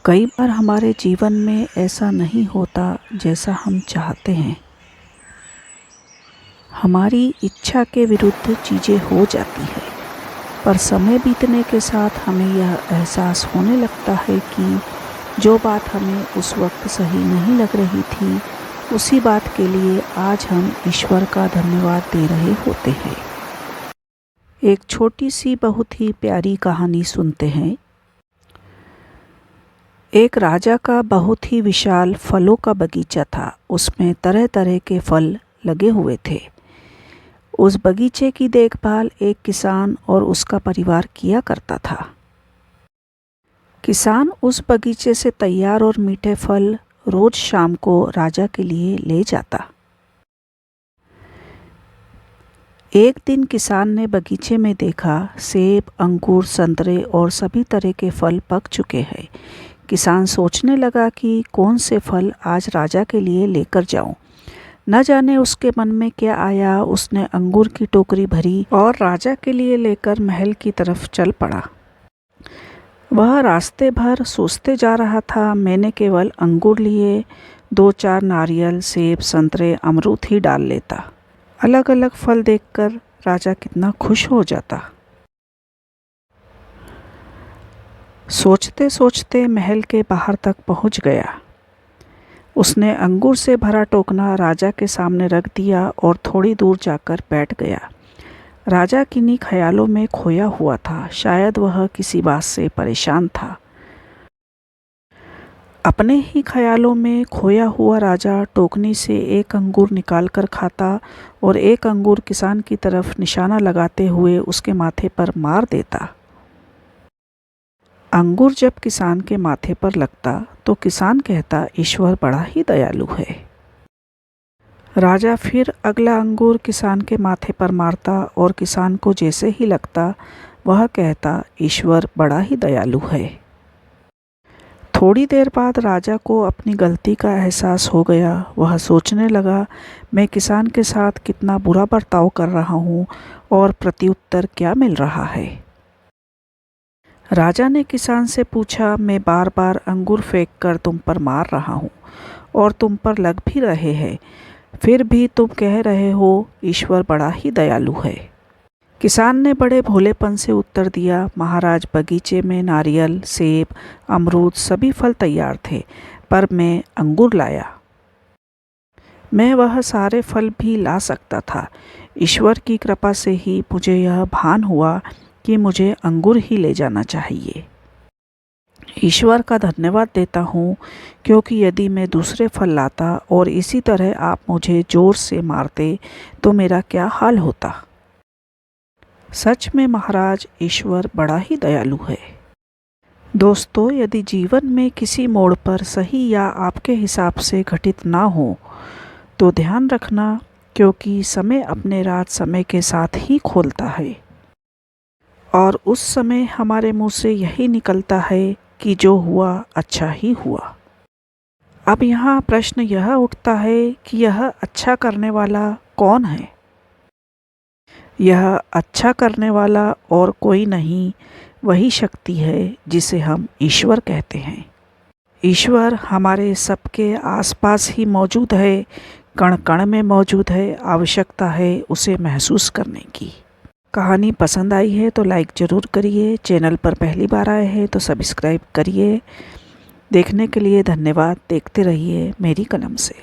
कई बार हमारे जीवन में ऐसा नहीं होता जैसा हम चाहते हैं। हमारी इच्छा के विरुद्ध चीज़ें हो जाती है, पर समय बीतने के साथ हमें यह एहसास होने लगता है कि जो बात हमें उस वक्त सही नहीं लग रही थी, उसी बात के लिए आज हम ईश्वर का धन्यवाद दे रहे होते हैं। एक छोटी सी बहुत ही प्यारी कहानी सुनते हैं। एक राजा का बहुत ही विशाल फलों का बगीचा था। उसमें तरह तरह के फल लगे हुए थे। उस बगीचे की देखभाल एक किसान और उसका परिवार किया करता था। किसान उस बगीचे से तैयार और मीठे फल रोज शाम को राजा के लिए ले जाता। एक दिन किसान ने बगीचे में देखा, सेब, अंगूर, संतरे और सभी तरह के फल पक चुके हैं। किसान सोचने लगा कि कौन से फल आज राजा के लिए लेकर जाऊं। न जाने उसके मन में क्या आया। उसने अंगूर की टोकरी भरी और राजा के लिए लेकर महल की तरफ चल पड़ा। वह रास्ते भर सोचते जा रहा था, मैंने केवल अंगूर लिए, 2-4 नारियल, सेब, संतरे, अमरूद ही डाल लेता। अलग अलग फल देखकर राजा कितना खुश हो जाता। सोचते सोचते महल के बाहर तक पहुंच गया। उसने अंगूर से भरा टोकना राजा के सामने रख दिया और थोड़ी दूर जाकर बैठ गया। राजा किन्हीं ख्यालों में खोया हुआ था। शायद वह किसी बात से परेशान था। अपने ही ख्यालों में खोया हुआ राजा टोकनी से एक अंगूर निकालकर खाता और एक अंगूर किसान की तरफ निशाना लगाते हुए उसके माथे पर मार देता। अंगूर जब किसान के माथे पर लगता तो किसान कहता, ईश्वर बड़ा ही दयालु है। राजा फिर अगला अंगूर किसान के माथे पर मारता और किसान को जैसे ही लगता वह कहता, ईश्वर बड़ा ही दयालु है। थोड़ी देर बाद राजा को अपनी गलती का एहसास हो गया। वह सोचने लगा, मैं किसान के साथ कितना बुरा बर्ताव कर रहा हूँ और प्रत्युत्तर क्या मिल रहा है। राजा ने किसान से पूछा, मैं बार बार अंगूर फेंक कर तुम पर मार रहा हूँ और तुम पर लग भी रहे हैं, फिर भी तुम कह रहे हो ईश्वर बड़ा ही दयालु है। किसान ने बड़े भोलेपन से उत्तर दिया, महाराज, बगीचे में नारियल, सेब, अमरूद सभी फल तैयार थे, पर मैं अंगूर लाया। मैं वह सारे फल भी ला सकता था। ईश्वर की कृपा से ही मुझे यह भान हुआ कि मुझे अंगूर ही ले जाना चाहिए। ईश्वर का धन्यवाद देता हूँ, क्योंकि यदि मैं दूसरे फल लाता और इसी तरह आप मुझे जोर से मारते तो मेरा क्या हाल होता। सच में महाराज, ईश्वर बड़ा ही दयालु है। दोस्तों, यदि जीवन में किसी मोड़ पर सही या आपके हिसाब से घटित ना हो तो ध्यान रखना, क्योंकि समय अपने राज समय के साथ ही खोलता है और उस समय हमारे मुंह से यही निकलता है कि जो हुआ अच्छा ही हुआ। अब यहाँ प्रश्न यह उठता है कि यह अच्छा करने वाला कौन है। यह अच्छा करने वाला और कोई नहीं, वही शक्ति है जिसे हम ईश्वर कहते हैं। ईश्वर हमारे सबके आसपास ही मौजूद है, कण कण में मौजूद है। आवश्यकता है उसे महसूस करने की। कहानी पसंद आई है तो लाइक ज़रूर करिए। चैनल पर पहली बार आए हैं तो सब्सक्राइब करिए। देखने के लिए धन्यवाद। देखते रहिए मेरी कलम से।